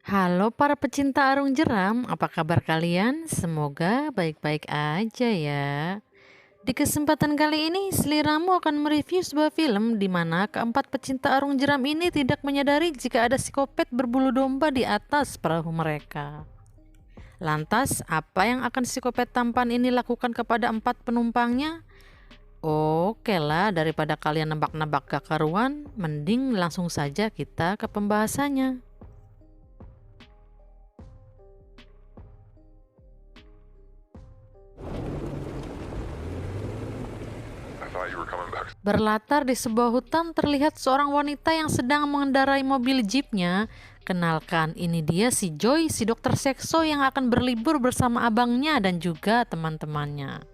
Halo para pecinta arung jeram, apa kabar kalian? Semoga baik-baik aja ya. Di kesempatan kali ini, Seliramu akan mereview sebuah film di mana keempat pecinta arung jeram ini tidak menyadari jika ada psikopat berbulu domba di atas perahu mereka. Lantas, apa yang akan psikopat tampan ini lakukan kepada empat penumpangnya? Oke lah, daripada kalian nebak-nebak gak karuan, mending langsung saja kita ke pembahasannya. Berlatar di sebuah hutan, terlihat seorang wanita yang sedang mengendarai mobil jeepnya. Kenalkan, ini dia si Joy, si dokter sekso yang akan berlibur bersama abangnya dan juga teman-temannya.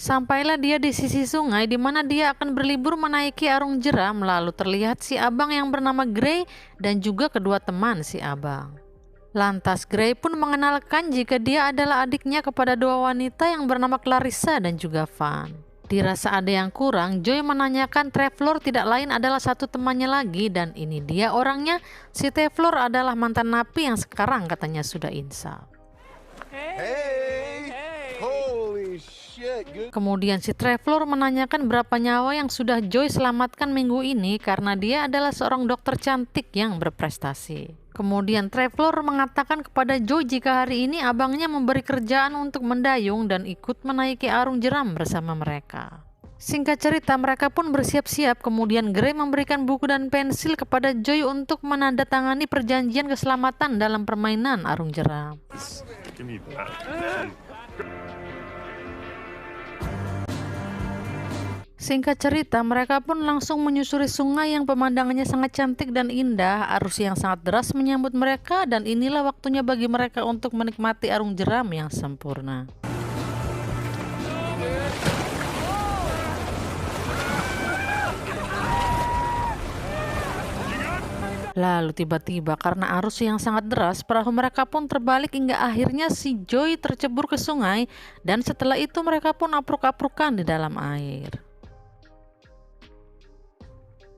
Sampailah dia di sisi sungai di mana dia akan berlibur menaiki arung jeram, lalu terlihat si abang yang bernama Gray dan juga kedua teman si abang. Lantas Gray pun mengenalkan jika dia adalah adiknya kepada dua wanita yang bernama Clarissa dan juga Van. Dirasa ada yang kurang, Joy menanyakan Traveler tidak lain adalah satu temannya lagi dan ini dia orangnya, si Traveler adalah mantan napi yang sekarang katanya sudah insaf. Holy shit, good. Kemudian si Traveler menanyakan berapa nyawa yang sudah Joy selamatkan minggu ini karena dia adalah seorang dokter cantik yang berprestasi. Kemudian Traveler mengatakan kepada Joy jika hari ini abangnya memberi kerjaan untuk mendayung dan ikut menaiki arung jeram bersama mereka. Singkat cerita, mereka pun bersiap-siap. Kemudian Gray memberikan buku dan pensil kepada Joy untuk menandatangani perjanjian keselamatan dalam permainan arung jeram. Give me that. Singkat cerita, mereka pun langsung menyusuri sungai yang pemandangannya sangat cantik dan indah. Arus yang sangat deras menyambut mereka dan inilah waktunya bagi mereka untuk menikmati arung jeram yang sempurna. Lalu tiba-tiba karena arus yang sangat deras, perahu mereka pun terbalik hingga akhirnya si Joy tercebur ke sungai dan setelah itu mereka pun apruk-aprukan di dalam air.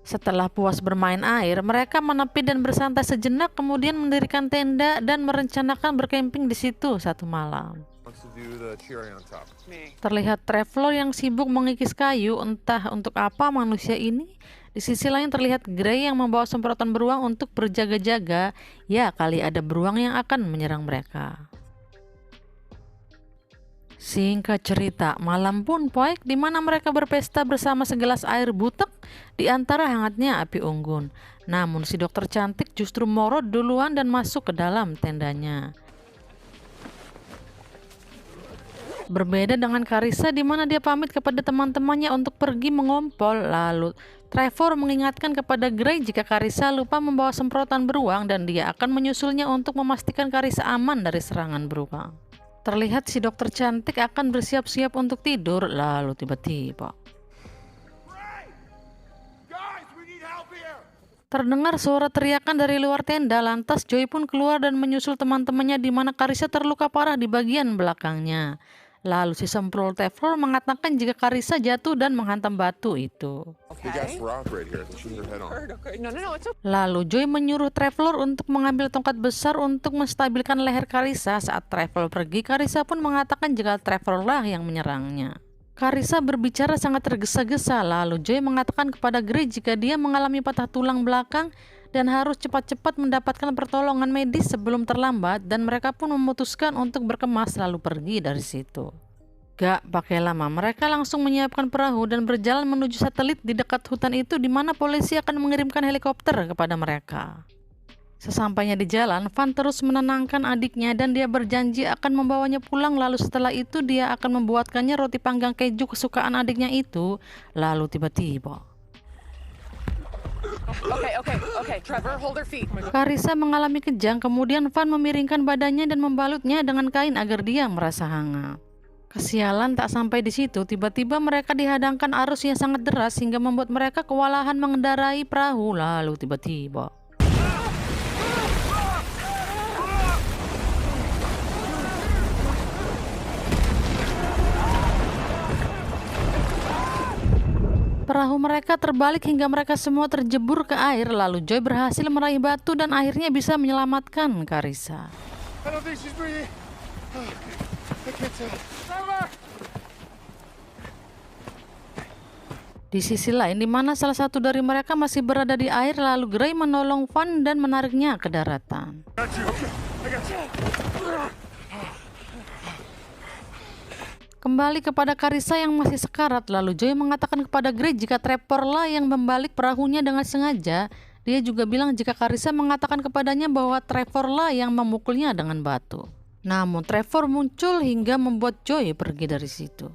Setelah puas bermain air, mereka menepi dan bersantai sejenak, kemudian mendirikan tenda dan merencanakan berkemping di situ satu malam. Wants to do the cherry on top. Terlihat Traveler yang sibuk mengikis kayu, entah untuk apa manusia ini. Di sisi lain terlihat Gray yang membawa semprotan beruang untuk berjaga-jaga. Ya, kali ada beruang yang akan menyerang mereka. Singkat cerita, malam pun poek di mana mereka berpesta bersama segelas air butek di antara hangatnya api unggun. Namun si dokter cantik justru morot duluan dan masuk ke dalam tendanya. Berbeda dengan Carissa di mana dia pamit kepada teman-temannya untuk pergi mengompol. Lalu Trevor mengingatkan kepada Gray jika Carissa lupa membawa semprotan beruang dan dia akan menyusulnya untuk memastikan Carissa aman dari serangan beruang. Terlihat si dokter cantik akan bersiap-siap untuk tidur, lalu tiba-tiba terdengar suara teriakan dari luar tenda. Lantas Joy pun keluar dan menyusul teman-temannya di mana Carissa terluka parah di bagian belakangnya. Lalu si semprol Traveler mengatakan jika Carissa jatuh dan menghantam batu itu. Big ass rock right here. Shoot her head on. Okay. No, it's okay. Lalu Joy menyuruh Traveler untuk mengambil tongkat besar untuk menstabilkan leher Carissa. Saat Traveler pergi, Carissa pun mengatakan jika Traveler lah yang menyerangnya. Carissa berbicara sangat tergesa-gesa. Lalu Joy mengatakan kepada Gray jika dia mengalami patah tulang belakang dan harus cepat-cepat mendapatkan pertolongan medis sebelum terlambat, dan mereka pun memutuskan untuk berkemas lalu pergi dari situ. Gak pakai lama, mereka langsung menyiapkan perahu dan berjalan menuju satelit di dekat hutan itu di mana polisi akan mengirimkan helikopter kepada mereka. Sesampainya di jalan, Van terus menenangkan adiknya dan dia berjanji akan membawanya pulang. Lalu setelah itu dia akan membuatkannya roti panggang keju kesukaan adiknya itu. Lalu tiba-tiba Okay. Trevor, hold her feet. Carissa mengalami kejang, kemudian Van memiringkan badannya dan membalutnya dengan kain agar dia merasa hangat. Kesialan tak sampai di situ, tiba-tiba mereka dihadangkan arus yang sangat deras hingga membuat mereka kewalahan mengendarai perahu. Lalu tiba-tiba Perahu mereka terbalik hingga mereka semua terjebur ke air, lalu Joy berhasil meraih batu dan akhirnya bisa menyelamatkan Carissa. I don't think she's breathing. I can't tell. Trevor! Di sisi lain, di mana salah satu dari mereka masih berada di air, lalu Gray menolong Van dan menariknya ke daratan. Got you. I got you. Kembali kepada Carissa yang masih sekarat, lalu Joy mengatakan kepada Gray jika Trevor lah yang membalik perahunya dengan sengaja. Dia juga bilang jika Carissa mengatakan kepadanya bahwa Trevor lah yang memukulnya dengan batu. Namun Trevor muncul hingga membuat Joy pergi dari situ.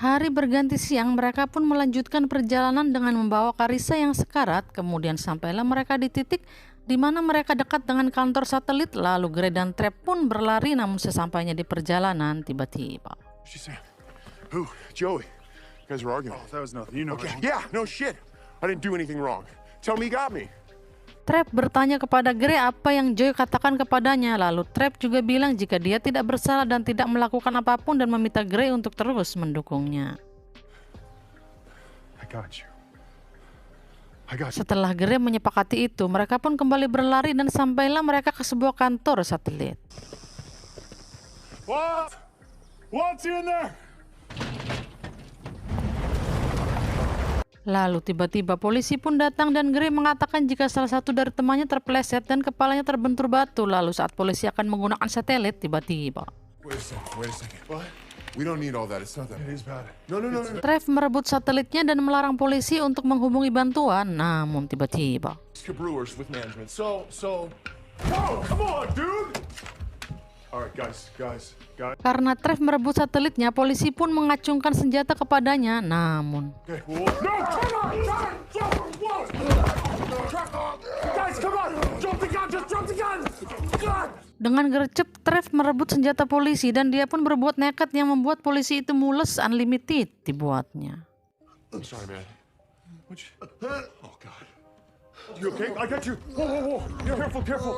Hari berganti siang, mereka pun melanjutkan perjalanan dengan membawa Carissa yang sekarat. Kemudian sampailah mereka di titik di mana mereka dekat dengan kantor satelit. Lalu Gray dan Trev pun berlari, namun sesampainya di perjalanan tiba-tiba She said, who? Joey. You guys were arguing. That was nothing. You know. Okay. Yeah, no shit. I didn't do anything wrong. Tell me you got me. Trev bertanya kepada Gray apa yang Joy katakan kepadanya. Lalu Trev juga bilang jika dia tidak bersalah dan tidak melakukan apapun dan meminta Gray untuk terus mendukungnya. I got you. I got you. Setelah Gray menyepakati itu, mereka pun kembali berlari dan sampailah mereka ke sebuah kantor satelit. What? What's in there? Lalu tiba-tiba polisi pun datang dan Gray mengatakan jika salah satu dari temannya terpeleset dan kepalanya terbentur batu. Lalu saat polisi akan menggunakan satelit, tiba-tiba Wait a second. What? We don't need all that. It's not that. It is bad. No. Trev merebut satelitnya dan melarang polisi untuk menghubungi bantuan. Namun tiba-tiba Brewers with management. So. Whoa! Come on, dude. All right, guys. karena Trev merebut satelitnya, polisi pun mengacungkan senjata kepadanya. Namun Okay. Whoa. No! Turn on! Whoa! Guys, come on! Drop the gun! Just drop the gun! God! dengan gercep, Trev merebut senjata polisi dan dia pun berbuat nekat yang membuat polisi itu mules. Unlimited dibuatnya. I'm sorry, man. Oh God. You okay? I got you. Whoa! Careful.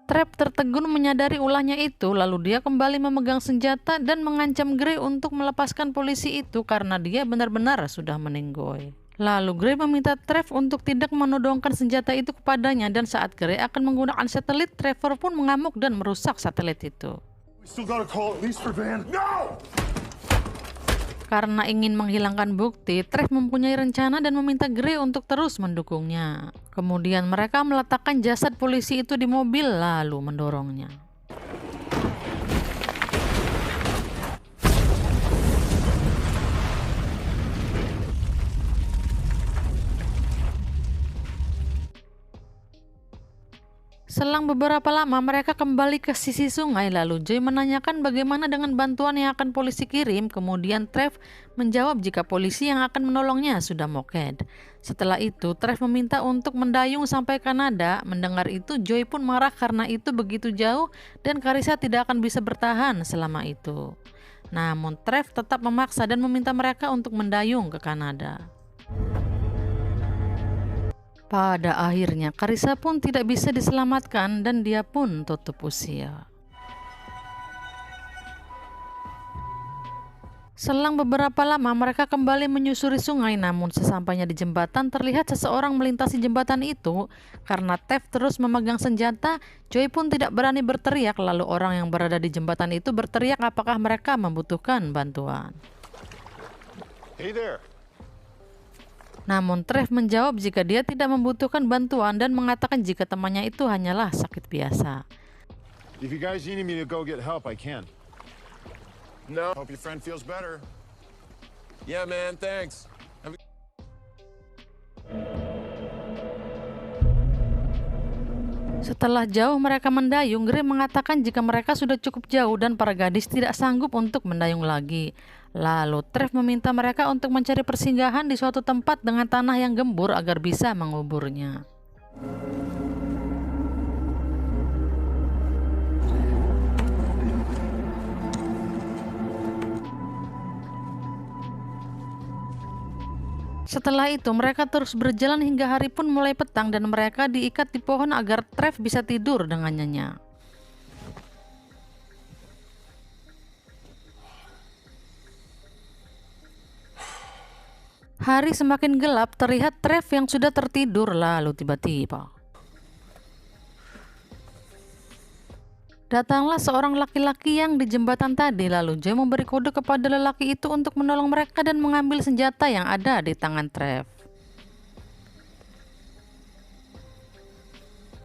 Trev tertegun menyadari ulahnya itu, lalu dia kembali memegang senjata dan mengancam Gray untuk melepaskan polisi itu karena dia benar-benar sudah meninggoy. Lalu Gray meminta Trev untuk tidak menodongkan senjata itu kepadanya dan saat Gray akan menggunakan satelit, Trevor pun mengamuk dan merusak satelit itu. We still gotta call at least for Van. No! Karena ingin menghilangkan bukti, Trev mempunyai rencana dan meminta Gray untuk terus mendukungnya. Kemudian mereka meletakkan jasad polisi itu di mobil lalu mendorongnya. Selang beberapa lama mereka kembali ke sisi sungai, lalu Joy menanyakan bagaimana dengan bantuan yang akan polisi kirim. Kemudian Trev menjawab jika polisi yang akan menolongnya sudah moked. Setelah itu Trev meminta untuk mendayung sampai Kanada. Mendengar itu Joy pun marah karena itu begitu jauh dan Carissa tidak akan bisa bertahan selama itu. Namun Trev tetap memaksa dan meminta mereka untuk mendayung ke Kanada. Pada akhirnya Carissa pun tidak bisa diselamatkan dan dia pun tutup usia. Selang beberapa lama mereka kembali menyusuri sungai, namun sesampainya di jembatan terlihat seseorang melintasi jembatan itu. Karena Trev terus memegang senjata, Joy pun tidak berani berteriak, lalu orang yang berada di jembatan itu berteriak apakah mereka membutuhkan bantuan. Hey there. Namun Trev menjawab jika dia tidak membutuhkan bantuan dan mengatakan jika temannya itu hanyalah sakit biasa. If you guys need me to go get help, I can. No. Hope your friend feels better. Yeah, man. Thanks. Setelah jauh mereka mendayung, Gray mengatakan jika mereka sudah cukup jauh dan para gadis tidak sanggup untuk mendayung lagi. Lalu Trev meminta mereka untuk mencari persinggahan di suatu tempat dengan tanah yang gembur agar bisa menguburnya. Setelah itu mereka terus berjalan hingga hari pun mulai petang dan mereka diikat di pohon agar Trev bisa tidur dengan nyenyak. Hari semakin gelap, terlihat Trev yang sudah tertidur lalu tiba-tiba datanglah seorang laki-laki yang di jembatan tadi, lalu Joy memberi kode kepada lelaki itu untuk menolong mereka dan mengambil senjata yang ada di tangan Trev.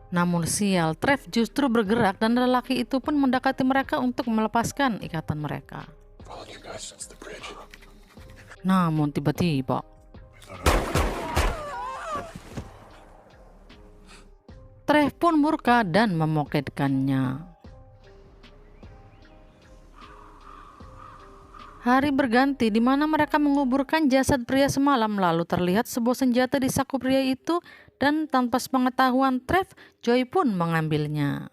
Namun sial, Trev justru bergerak dan lelaki itu pun mendekati mereka untuk melepaskan ikatan mereka. Followed you guys since the bridge. Namun tiba-tiba Trev pun murka dan memoketkannya. Hari berganti di mana mereka menguburkan jasad pria semalam, lalu terlihat sebuah senjata di saku pria itu dan tanpa sepengetahuan Trev, Joy pun mengambilnya.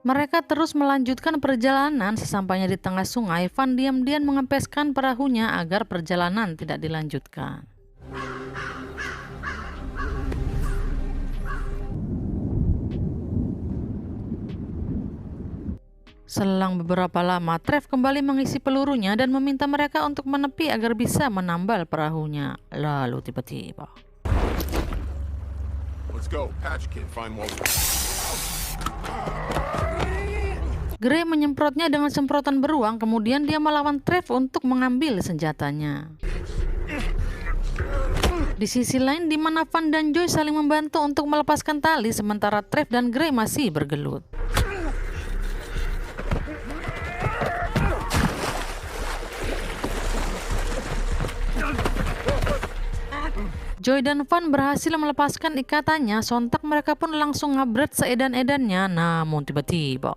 Mereka terus melanjutkan perjalanan. Sesampainya di tengah sungai, Van diam-diam mengempeskan perahunya agar perjalanan tidak dilanjutkan. Selang beberapa lama, Trev kembali mengisi pelurunya dan meminta mereka untuk menepi agar bisa menambal perahunya. Lalu tiba-tiba Let's go. Patch kid, find Walter. Gray menyemprotnya dengan semprotan beruang, kemudian dia melawan Trev untuk mengambil senjatanya. Di sisi lain, di mana Van dan Joy saling membantu untuk melepaskan tali, sementara Trev dan Gray masih bergelut. Joy dan Van berhasil melepaskan ikatannya, sontak mereka pun langsung ngabret seedan-edannya. Namun tiba-tiba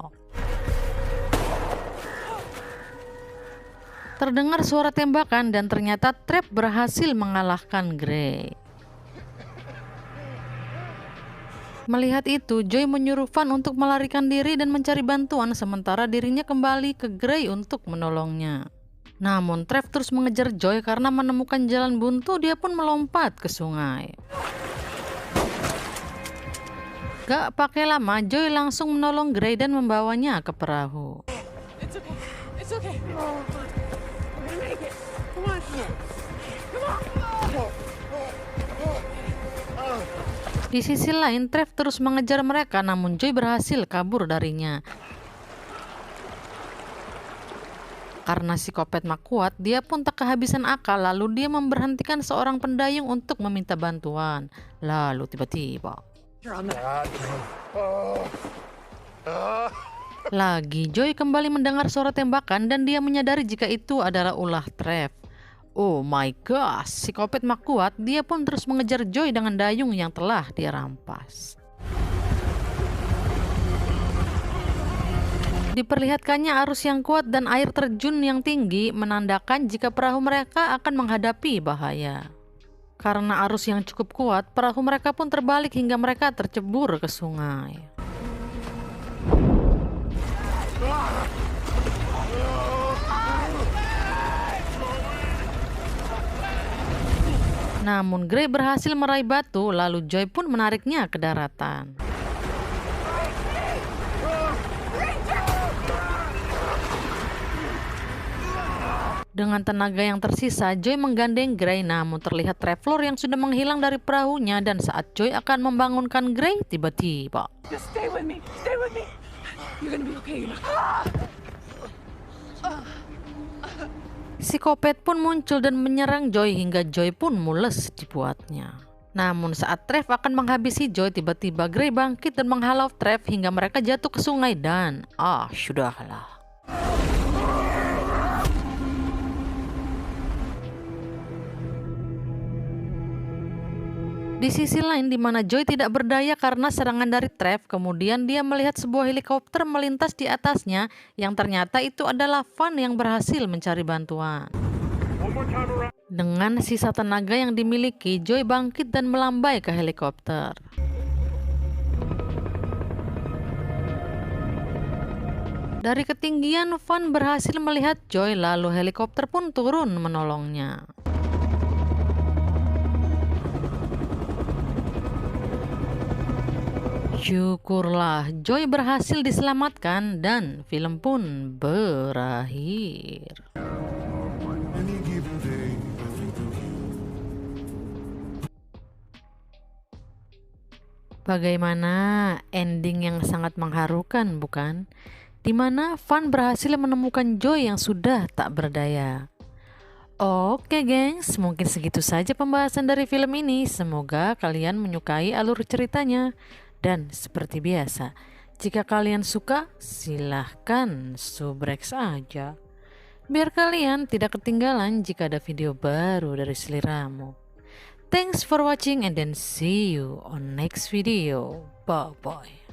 terdengar suara tembakan dan ternyata Trev berhasil mengalahkan Gray. Melihat itu, Joy menyuruh Van untuk melarikan diri dan mencari bantuan, sementara dirinya kembali ke Gray untuk menolongnya. Namun Trev terus mengejar Joy karena menemukan jalan buntu, dia pun melompat ke sungai. Gak pakai lama, Joy langsung menolong Gray dan membawanya ke perahu. It's okay. It's okay. We're gonna make it. Come on. Come on. Di sisi lain, Trev terus mengejar mereka, namun Joy berhasil kabur darinya. Karena psikopat mak kuat, dia pun tak kehabisan akal, lalu dia memberhentikan seorang pendayung untuk meminta bantuan. Lalu tiba-tiba lagi Joy kembali mendengar suara tembakan dan dia menyadari jika itu adalah ulah Trev. Oh my gosh, psikopat mak kuat, dia pun terus mengejar Joy dengan dayung yang telah dia rampas. Diperlihatkannya arus yang kuat dan air terjun yang tinggi menandakan jika perahu mereka akan menghadapi bahaya. Karena arus yang cukup kuat, perahu mereka pun terbalik hingga mereka tercebur ke sungai. Namun Gray berhasil meraih batu, lalu Joy pun menariknya ke daratan. Dengan tenaga yang tersisa, Joy menggandeng Gray, namun terlihat Traveler yang sudah menghilang dari perahunya, dan saat Joy akan membangunkan Gray, tiba-tiba Just stay with me. Stay with me. You're gonna be okay. psikopat pun muncul dan menyerang Joy hingga Joy pun mules dibuatnya. Namun saat Trev akan menghabisi Joy, tiba-tiba Gray bangkit dan menghalau Trev hingga mereka jatuh ke sungai dan sudahlah. Di sisi lain, di mana Joy tidak berdaya karena serangan dari Trev, kemudian dia melihat sebuah helikopter melintas di atasnya yang ternyata itu adalah Van yang berhasil mencari bantuan. Dengan sisa tenaga yang dimiliki, Joy bangkit dan melambai ke helikopter. Dari ketinggian, Van berhasil melihat Joy, lalu helikopter pun turun menolongnya. Syukurlah Joy berhasil diselamatkan dan film pun berakhir. Any given day, I think of you. Bagaimana ending yang sangat mengharukan, bukan? Dimana Van berhasil menemukan Joy yang sudah tak berdaya. Oke gengs, mungkin segitu saja pembahasan dari film ini. Semoga kalian menyukai alur ceritanya. Dan seperti biasa, jika kalian suka, silahkan subrek saja, biar kalian tidak ketinggalan jika ada video baru dari seliramu. Thanks for watching and then see you on next video. Bye bye.